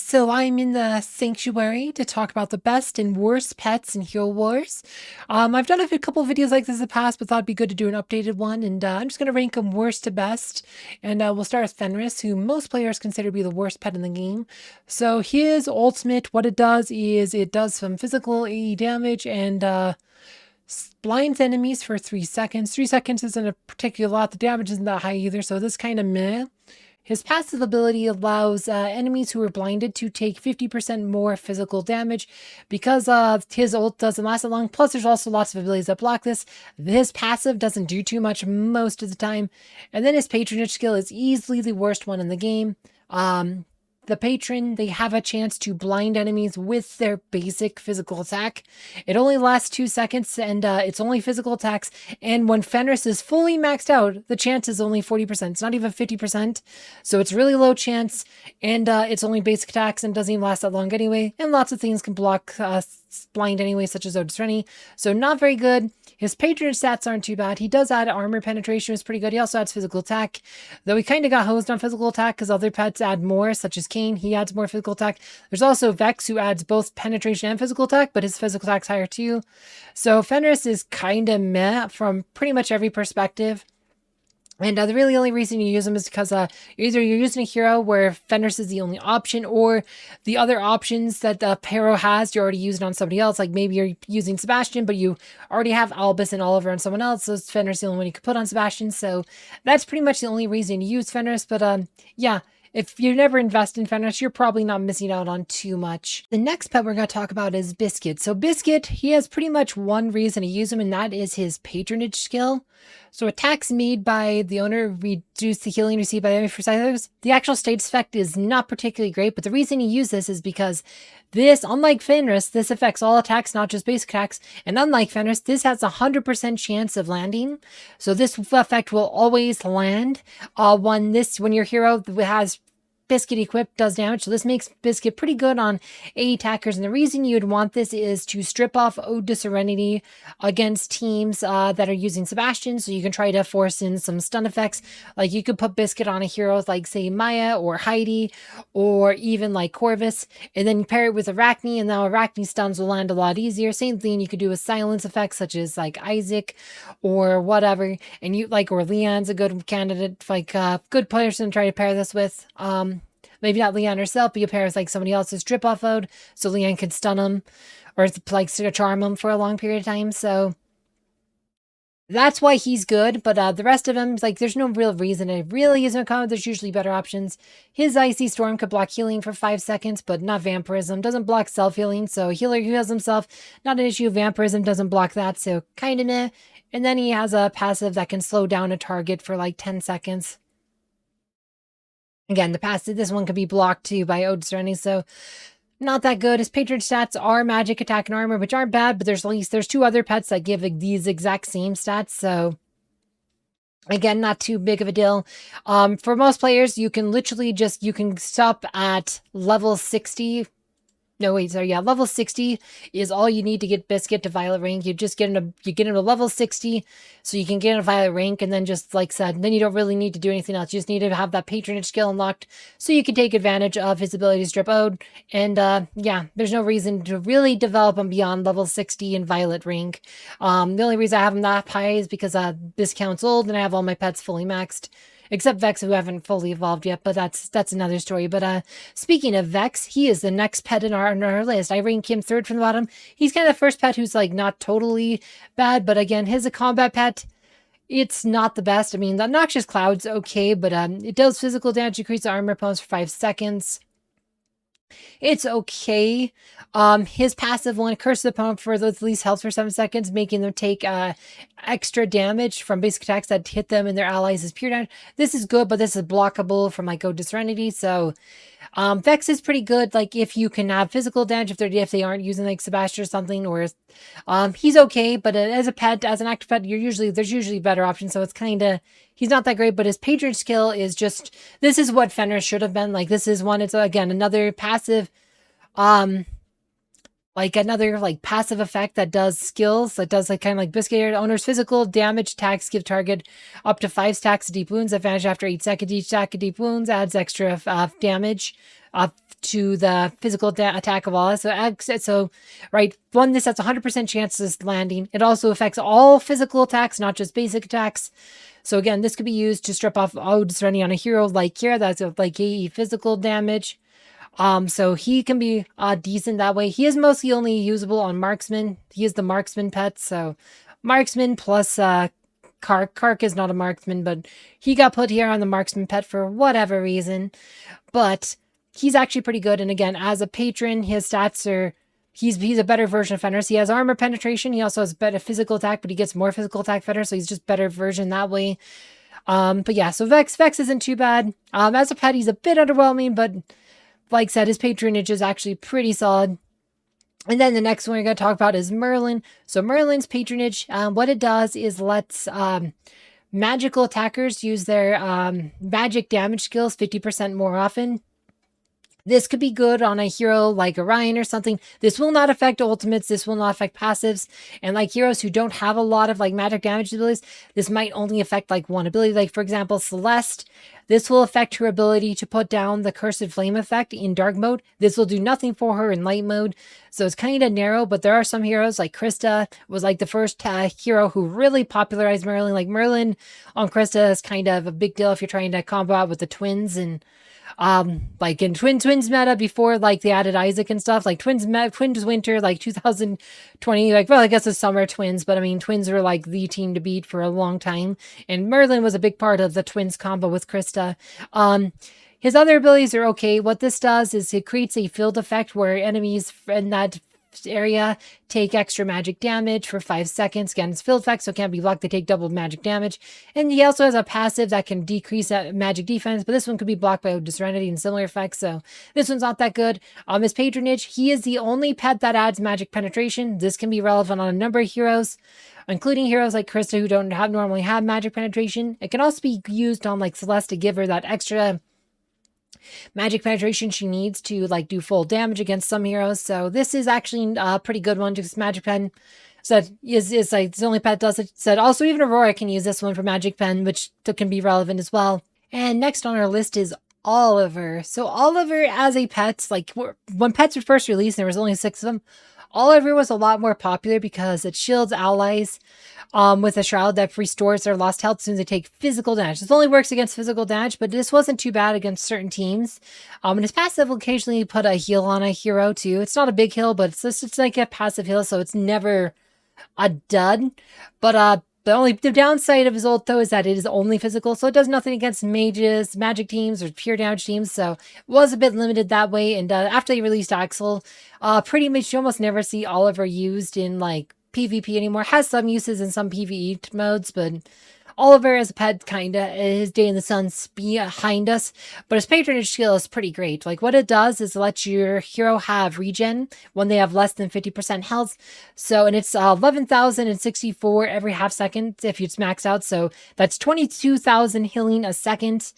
So I'm in the sanctuary to talk about the best and worst pets in Hero Wars. I've done a couple of videos like this in the past, but thought it'd be good to do an updated one. And I'm just going to rank them worst to best. And we'll start with Fenris, who most players consider to be the worst pet in the game. So his ultimate, what it does is it does some physical AE damage and blinds enemies for 3 seconds. 3 seconds isn't a particular lot. The damage isn't that high either, so this kind of meh. His passive ability allows enemies who are blinded to take 50% more physical damage because his ult doesn't last that long. Plus, there's also lots of abilities that block this. His passive doesn't do too much most of the time. And then his patronage skill is easily the worst one in the game. The patron, they have a chance to blind enemies with their basic physical attack. It only lasts 2 seconds and it's only physical attacks. And when Fenris is fully maxed out, the chance is only 40%. It's not even 50%. So it's really low chance and it's only basic attacks and doesn't even last that long anyway. And lots of things can block blind anyway, such as Odysreni. So not very good. His patronage stats aren't too bad. He does add armor penetration, is pretty good. He also adds physical attack, though he kind of got hosed on physical attack because other pets add more, such as Kane. He adds more physical attack. There's also Vex, who adds both penetration and physical attack, but his physical attack's higher too. So Fenris is kind of meh from pretty much every perspective. And the really only reason you use them is because either you're using a hero where Fenris is the only option, or the other options that the hero has, you're already using on somebody else. Like maybe you're using Sebastian, but you already have Albus and Oliver on someone else, so Fenris the only one you could put on Sebastian. So that's pretty much the only reason you use Fenris. But yeah, if you never invest in Fenris, you're probably not missing out on too much. The next pet we're going to talk about is Biscuit. So Biscuit, he has pretty much one reason to use him, and that is his patronage skill. So attacks made by the owner reduce the healing received by the enemy for cycles. The actual status effect is not particularly great, but the reason you use this is because this, unlike Fenris, this affects all attacks, not just basic attacks. And unlike Fenris, this has a 100% chance of landing. So this effect will always land when your hero has Biscuit equipped does damage. So this makes Biscuit pretty good on AE attackers. And the reason you'd want this is to strip off Ode to Serenity against teams that are using Sebastian. So you can try to force in some stun effects. Like you could put Biscuit on a hero like say Maya or Heidi or even like Corvus. And then you pair it with Arachne, and now Arachne stuns will land a lot easier. Same thing you could do with silence effects such as like Isaac or whatever. And you like, or Leon's a good candidate, like good players to try to pair this with. Maybe not Leon herself, but you pair with like somebody else's drip off mode, so Leon could stun him or like charm him for a long period of time. So that's why he's good. But the rest of them, like, there's no real reason to really use him in combat. There's usually better options. His Icy Storm could block healing for 5 seconds, but not Vampirism. Doesn't block self-healing, so healer heals himself. Not an issue. Vampirism doesn't block that, so kind of meh. And then he has a passive that can slow down a target for like 10 seconds. Again, the passive, this one could be blocked too by Odysreni, so not that good. His patron stats are magic, attack, and armor, which aren't bad, but there's 2 other pets that give these exact same stats, so again, not too big of a deal. For most players, you can literally you can stop at level 60. No, wait, sorry, yeah, level 60 is all you need to get Biscuit to Violet rank. You just get him to level 60, so you can get him a Violet rank, and then just, like said, then you don't really need to do anything else. You just need to have that patronage skill unlocked, so you can take advantage of his ability to strip Ode, and yeah, there's no reason to really develop him beyond level 60 in Violet rank. The only reason I have him that high is because this count's old, and I have all my pets fully maxed. Except Vex, who haven't fully evolved yet, but that's another story. But speaking of Vex, he is the next pet in our list. I rank him 3rd from the bottom. He's kind of the first pet who's like not totally bad, but again, his a combat pet. It's not the best. I mean, the Noxious Cloud's okay, but it does physical damage, increase armor opponents for 5 seconds. It's okay. His passive will curse the opponent for the least health for 7 seconds, making them take extra damage from basic attacks that hit them and their allies as pure damage. This is good, but this is blockable from like Ode to Serenity. So Vex is pretty good. Like if you can have physical damage if they aren't using like Sebastian or something, or he's okay. But as a pet, as an active pet, there's usually better options. So it's kind of, he's not that great. But his patron skill is just, this is what Fenris should have been. Like this is one. It's again another passive. Like another like passive effect that does skills, that does like kind of like Biscuit owner's physical damage attacks give target up to 5 stacks of deep wounds. Advantage after 8 seconds. Each stack of deep wounds adds extra damage to the physical attack of all. So right, one, this has 100% chances landing. It also affects all physical attacks, not just basic attacks. So again, this could be used to strip off odds running on a hero like here. That's like AE physical damage. So he can be decent that way. He is mostly only usable on marksman. He is the marksman pet, so marksman plus Kark is not a marksman, but he got put here on the marksman pet for whatever reason. But he's actually pretty good. And again, as a patron, his stats are he's a better version of Fenris. He has armor penetration. He also has better physical attack, but he gets more physical attack Fenris, so he's just better version that way. But yeah, so Vex isn't too bad. As a pet, he's a bit underwhelming, but like I said, his patronage is actually pretty solid. And then the next one we're going to talk about is Merlin. So Merlin's patronage, what it does is lets magical attackers use their magic damage skills 50% more often. This could be good on a hero like Orion or something. This will not affect ultimates. This will not affect passives. And like heroes who don't have a lot of like magic damage abilities, this might only affect like one ability. Like for example, Celeste, this will affect her ability to put down the Cursed Flame effect in dark mode. This will do nothing for her in light mode. So it's kind of narrow, but there are some heroes like Krista was like the first hero who really popularized Merlin. Like Merlin on Krista is kind of a big deal if you're trying to combo out with the twins and like in twins meta before like they added Isaac and stuff, like twins winter, like 2020, like, well, I guess it's summer twins, but I mean, twins were like the team to beat for a long time. And Merlin was a big part of the twins combo with Krista. His other abilities are okay. What this does is it creates a field effect where enemies in that area take extra magic damage for 5 seconds. Again, it's field effect, so it can't be blocked. They take double magic damage. And he also has a passive that can decrease that magic defense, but this one could be blocked by Serenity and similar effects, so this one's not that good. His patronage, he is the only pet that adds magic penetration. This can be relevant on a number of heroes, including heroes like Krista who don't normally have magic penetration. It can also be used on like Celeste to give her that extra magic penetration she needs to like do full damage against some heroes. So this is actually a pretty good one, just magic pen. So is like the only pet does it. So also even Aurora can use this one for magic pen, which can be relevant as well. And next on our list is Oliver. So Oliver as a pet, like when pets were first released, there was only 6 of them. Oliver was a lot more popular because it shields allies with a shroud that restores their lost health as soon as they take physical damage. This only works against physical damage, but this wasn't too bad against certain teams. And his passive will occasionally put a heal on a hero too. It's not a big heal, but it's like a passive heal, so it's never a dud. But the downside of his ult though is that it is only physical, so it does nothing against mages, magic teams, or pure damage teams, so it was a bit limited that way. And after they released Axel, pretty much you almost never see Oliver used in like PvP anymore. Has some uses in some PvE modes, but Oliver as a pet kinda his day in the sun's behind us, but his patronage skill is pretty great. Like what it does is let your hero have regen when they have less than 50% health. So, and it's 11,064 every half second if it's maxed out. So that's 22,000 healing a second.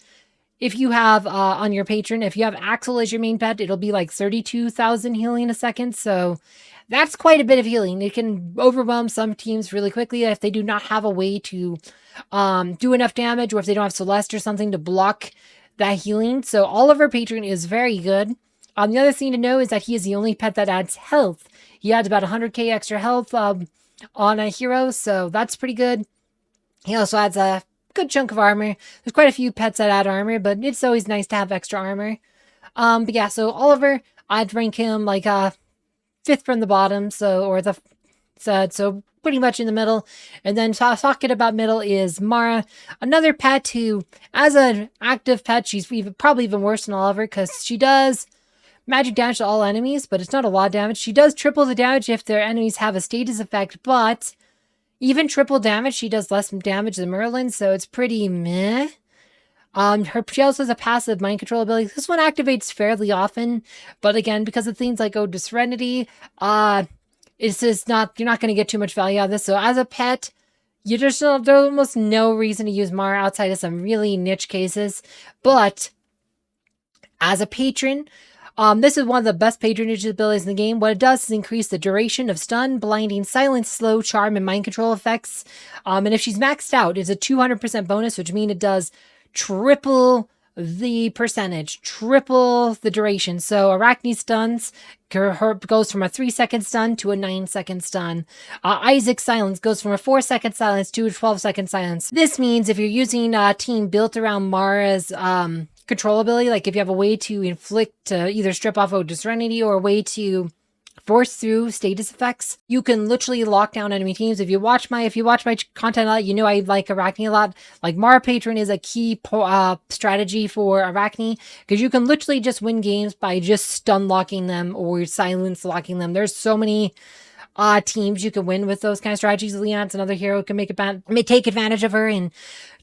If you have on your patron, if you have Axel as your main pet, it'll be like 32,000 healing a second. So that's quite a bit of healing. It can overwhelm some teams really quickly if they do not have a way to do enough damage, or if they don't have Celeste or something to block that healing. So Oliver patron is very good. The other thing to know is that he is the only pet that adds health. He adds about 100k extra health on a hero, so that's pretty good. He also adds a good chunk of armor. There's quite a few pets that add armor, but it's always nice to have extra armor. But yeah, so Oliver, I'd rank him like 5th from the bottom, so pretty much in the middle. And then talking about middle is Mara, another pet who, as an active pet, she's probably even worse than Oliver because she does magic damage to all enemies, but it's not a lot of damage. She does triple the damage if their enemies have a status effect, but even triple damage, she does less damage than Merlin, so it's pretty meh. She also has a passive mind control ability. This one activates fairly often, but again, because of things like Ode to Serenity, it's just not, you're not going to get too much value out of this. So as a pet, there's almost no reason to use Mara outside of some really niche cases. But as a patron, this is one of the best patronage abilities in the game. What it does is increase the duration of stun, blinding, silence, slow, charm, and mind control effects. And if she's maxed out, it's a 200% bonus, which means it does triple the percentage, triple the duration. So Arachne stuns goes from a 3-second stun to a 9-second stun. Isaac's silence goes from a 4-second silence to a 12-second silence. This means if you're using a team built around Mara's control ability, like if you have a way to inflict, either strip off of Serenity or a way to force through status effects, you can literally lock down enemy teams. If you watch my content a lot, you know I like Arachne a lot. Like Mara Patron is a key strategy for Arachne, because you can literally just win games by just stun locking them or silence locking them. There's so many teams you can win with those kind of strategies. Leon's another hero who can take advantage of her and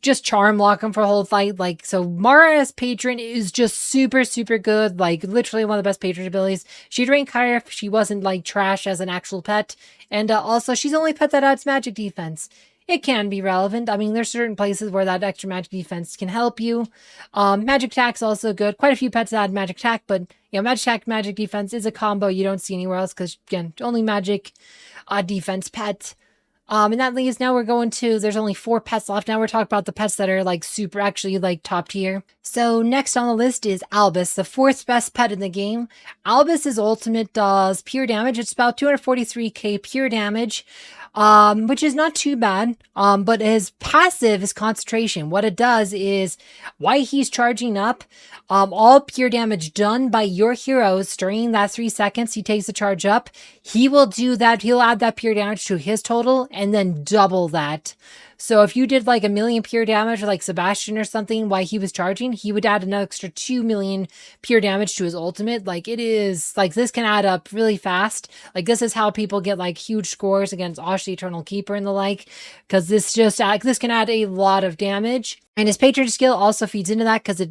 just charm lock them for a whole fight. Like, so Mara as patron is just super, super good. Like, literally one of the best patron abilities. She'd rank higher if she wasn't like trash as an actual pet. And also, she's the only pet that adds magic defense. It can be relevant. I mean, there's certain places where that extra magic defense can help you. Magic attack's also good. Quite a few pets add magic attack, but magic attack, magic defense is a combo you don't see anywhere else, because again, only magic defense pet. And that leaves, now we're going to, there's only 4 pets left. Now we're talking about the pets that are like super, actually like top tier. So next on the list is Albus, the 4th best pet in the game. Albus's ultimate does pure damage. It's about 243k pure damage, which is not too bad. But his passive is concentration. What it does is, while he's charging up, all pure damage done by your heroes during that 3 seconds he takes the charge up, he will do that. He'll add that pure damage to his total and then double that. So if you did like 1 million pure damage, like Sebastian or something, while he was charging, he would add an extra 2 million pure damage to his ultimate. Like, it is like, this can add up really fast. Like, this is how people get like huge scores against Osh the Eternal Keeper and the like, because this can add a lot of damage. And his patron skill also feeds into that, because it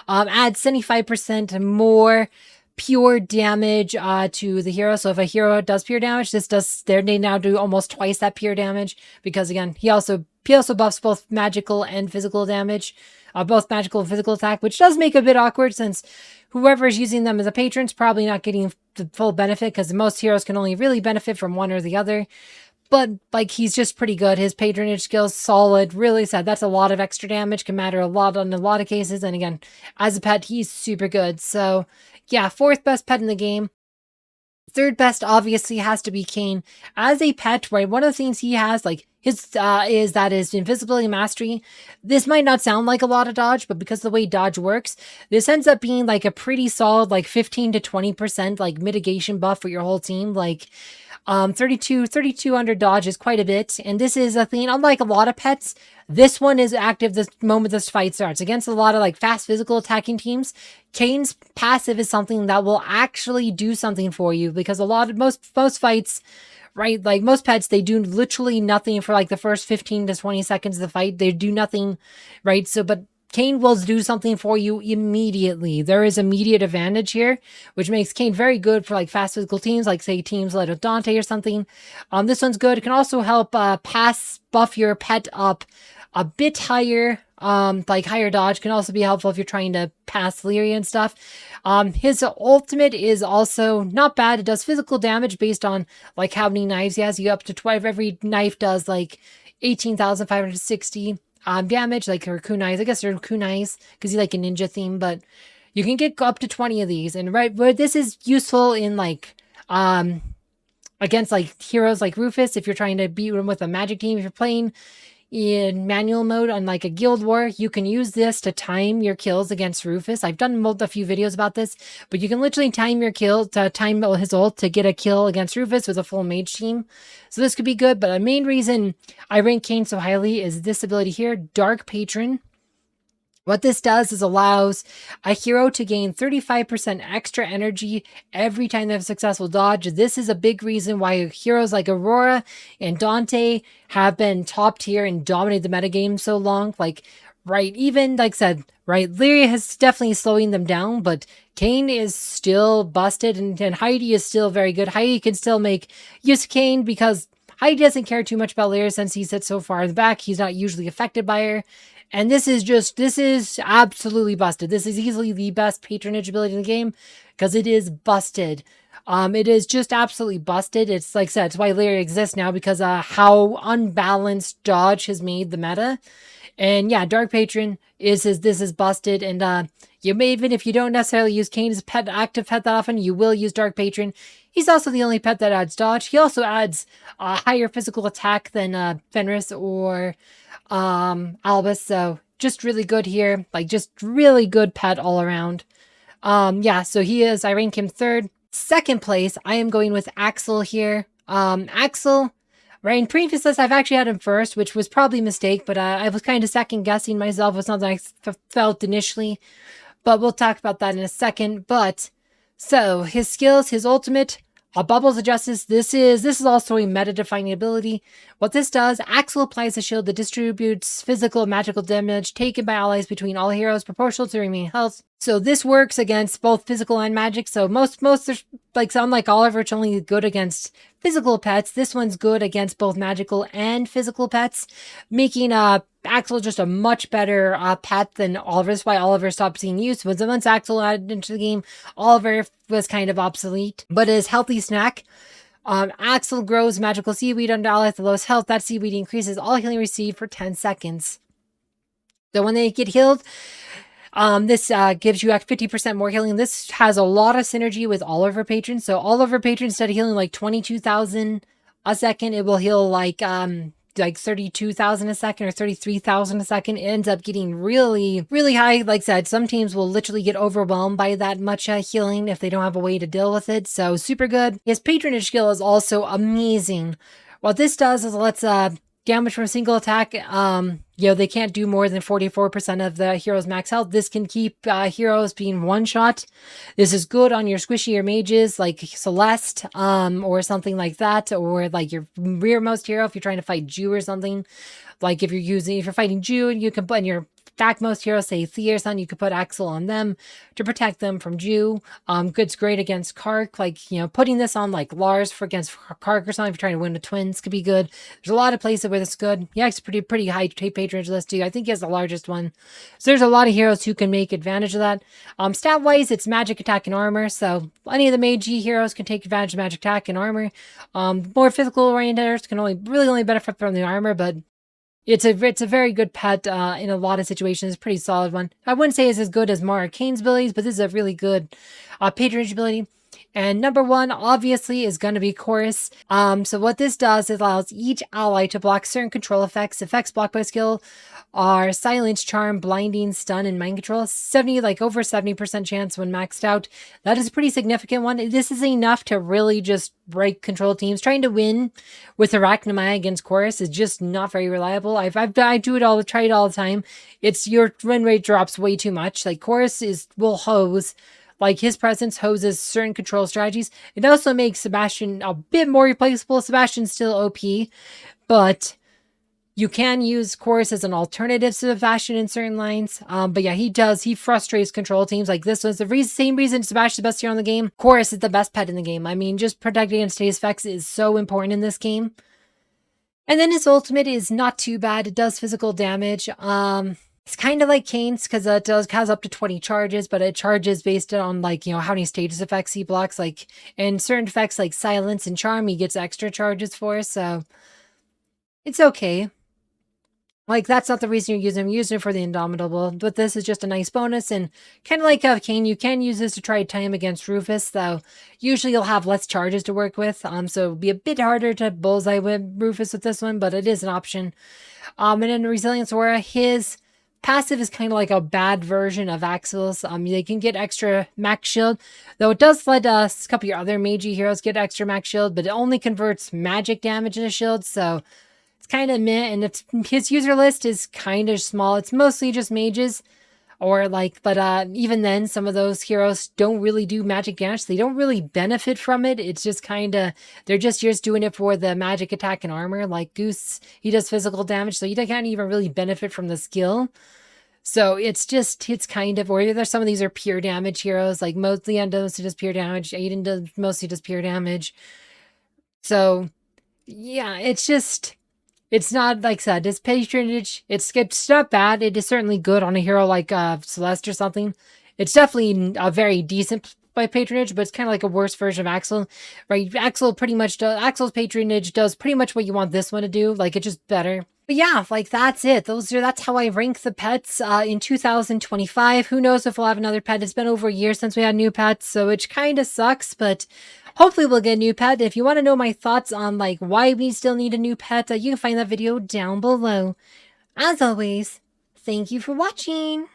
adds 75% more pure damage to the hero. So if a hero does pure damage, they now do almost twice that pure damage, because again, he also buffs both magical and physical damage, both magical and physical attack, which does make it a bit awkward, since whoever is using them as a patron is probably not getting the full benefit, because most heroes can only really benefit from one or the other. But like, he's just pretty good. His patronage skills solid, really sad. That's a lot of extra damage, can matter a lot on a lot of cases. And again, as a pet, he's super good. So yeah, 4th best pet in the game. 3rd best obviously has to be Kane. As a pet, right, one of the things he has, like, his is that his invisibility mastery. This might not sound like a lot of dodge, but because of the way dodge works, this ends up being like a pretty solid, like 15 to 20% like mitigation buff for your whole team. Like, 3200 dodge is quite a bit. And this is a thing, unlike a lot of pets, this one is active the moment this fight starts. Against a lot of like fast physical attacking teams, Kane's passive is something that will actually do something for you, because most fights, right, like most pets, they do literally nothing for like the first 15 to 20 seconds of the fight. They do nothing, right? So, but Kane will do something for you immediately. There is immediate advantage here, which makes Kane very good for like fast physical teams, like say teams like Dante or something. This one's good. It can also help buff your pet up a bit higher. Like higher dodge can also be helpful if you're trying to pass Lyria and stuff. His ultimate is also not bad. It does physical damage based on like how many knives he has. You get up to 12. Every knife does like 18,560 damage, like her kunais. I guess they're kunais because he's like a ninja theme, but you can get up to 20 of these. And right, where this is useful in like against like heroes like Rufus, if you're trying to beat him with a magic team. If you're playing in manual mode on like a guild war, you can use this to time your kills against Rufus. I've done a few videos about this, but you can literally time your kill to time his ult to get a kill against Rufus with a full mage team. So this could be good, but the main reason I rank Kane so highly is this ability here, Dark Patron. What this does is allows a hero to gain 35% extra energy every time they have a successful dodge. This is a big reason why heroes like Aurora and Dante have been top tier and dominated the metagame so long. Like, right, even like I said, right, Lyria is definitely slowing them down, but Kane is still busted, and Heidi is still very good. Heidi can still make use of Kane because Heidi doesn't care too much about Lyria since he sits so far in the back. He's not usually affected by her. And this is absolutely busted. This is easily the best patronage ability in the game because it is busted. It is just absolutely busted. It's like I said, it's why Larry exists now because how unbalanced dodge has made the meta. And yeah, Dark Patron this is busted. And you may, even if you don't necessarily use Kane as a pet, active pet that often, you will use Dark Patron. He's also the only pet that adds dodge. He also adds a higher physical attack than Fenris or Albus. So just really good here. Like just really good pet all around. Yeah, so I rank him third. Second place, I am going with Axel here. Axel, right, in previous lists, I've actually had him first, which was probably a mistake, but I was kind of second guessing myself. It's not that I felt initially, but we'll talk about that in a second. But so his skills, his ultimate, Bubbles of Justice. This is also a meta-defining ability. What this does, Axel applies a shield that distributes physical and magical damage taken by allies between all heroes proportional to their remaining health. So this works against both physical and magic. So most like unlike Oliver, it's only good against physical pets. This one's good against both magical and physical pets, making Axel just a much better pet than Oliver. That's why Oliver stopped seeing use. But once Axel added into the game, Oliver was kind of obsolete. But his healthy snack, Axel grows magical seaweed under allies at the lowest health. That seaweed increases all healing received for 10 seconds. So when they get healed, this gives you 50% more healing. This has a lot of synergy with all of our patrons. So all of our patrons, instead of healing like 22,000 a second, it will heal like 32,000 a second or 33,000 a second. It ends up getting really, really high. Like I said, some teams will literally get overwhelmed by that much healing if they don't have a way to deal with it. So super good. His patronage skill is also amazing. What this does is it lets damage from a single attack. They can't do more than 44% of the hero's max health. This can keep heroes being one shot. This is good on your squishier mages like Celeste, or something like that, or like your rearmost hero if you're trying to fight Jew or something. Like if you're fighting Jew, you can put in your backmost heroes, say Thea or something, you could put Axel on them to protect them from Jew. It's great against Kark. Like, putting this on like Lars for against Kark or something if you're trying to win the twins could be good. There's a lot of places where it's good. Yeah, it's pretty high patronage list too. I think he has the largest one. So there's a lot of heroes who can make advantage of that. Stat wise, it's magic attack and armor. So any of the mage heroes can take advantage of magic attack and armor. More physical orienters can only benefit from the armor, but it's a very good pet in a lot of situations. It's a pretty solid one. I wouldn't say it's as good as Mara Kane's abilities, but this is a really good patronage ability. And number one, obviously, is going to be Chorus. So what this does is allows each ally to block certain control effects. Effects blocked by skill are Silence, Charm, Blinding, Stun, and Mind Control. Over 70% chance when maxed out. That is a pretty significant one. This is enough to really just break control teams. Trying to win with Arachnamai against Chorus is just not very reliable. I try it all the time. Your win rate drops way too much. Like Chorus will hose. Like his presence hoses certain control strategies. It also makes Sebastian a bit more replaceable. Sebastian's still OP, but you can use Chorus as an alternative to Sebastian in certain lines. But yeah, he frustrates control teams. Like this was the same reason Sebastian's the best hero in the game. Chorus is the best pet in the game. I mean, just protecting against status effects is so important in this game. And then his ultimate is not too bad. It does physical damage. It's kind of like Kane's because it has up to 20 charges, but it charges based on how many status effects he blocks. Like, and certain effects like Silence and Charm, he gets extra charges for. So it's okay. Like, that's not the reason you're using him. You're using him for the Indomitable. But this is just a nice bonus. And kind of like Kane, you can use this to try to tie him against Rufus, though usually you'll have less charges to work with. So it'll be a bit harder to bullseye with Rufus with this one, but it is an option. And then Resilience Aura, his passive is kind of like a bad version of Axel's. They can get extra max shield, though it does let a couple of your other mage heroes get extra max shield, but it only converts magic damage into shield, so it's kind of meh. And his user list is kind of small. It's mostly just mages, but even then, some of those heroes don't really do magic damage. So they don't really benefit from it. It's just they're just doing it for the magic attack and armor. Like Goose, he does physical damage, so he can't even really benefit from the skill. So it's kind of, or there's some of these are pure damage heroes, like Leon does just pure damage, Aiden does mostly just pure damage. So yeah, it's just, It's not, like I said, it's patronage. It's not bad. It is certainly good on a hero like Celeste or something. It's definitely a very decent by patronage, but it's kind of like a worse version of Axel, right? Axel's patronage does pretty much what you want this one to do. Like, it's just better. But yeah, like that's it. That's how I rank the pets in 2025. Who knows if we'll have another pet? It's been over a year since we had new pets, so it kind of sucks, but hopefully we'll get a new pet. If you want to know my thoughts on like why we still need a new pet, you can find that video down below. As always, thank you for watching.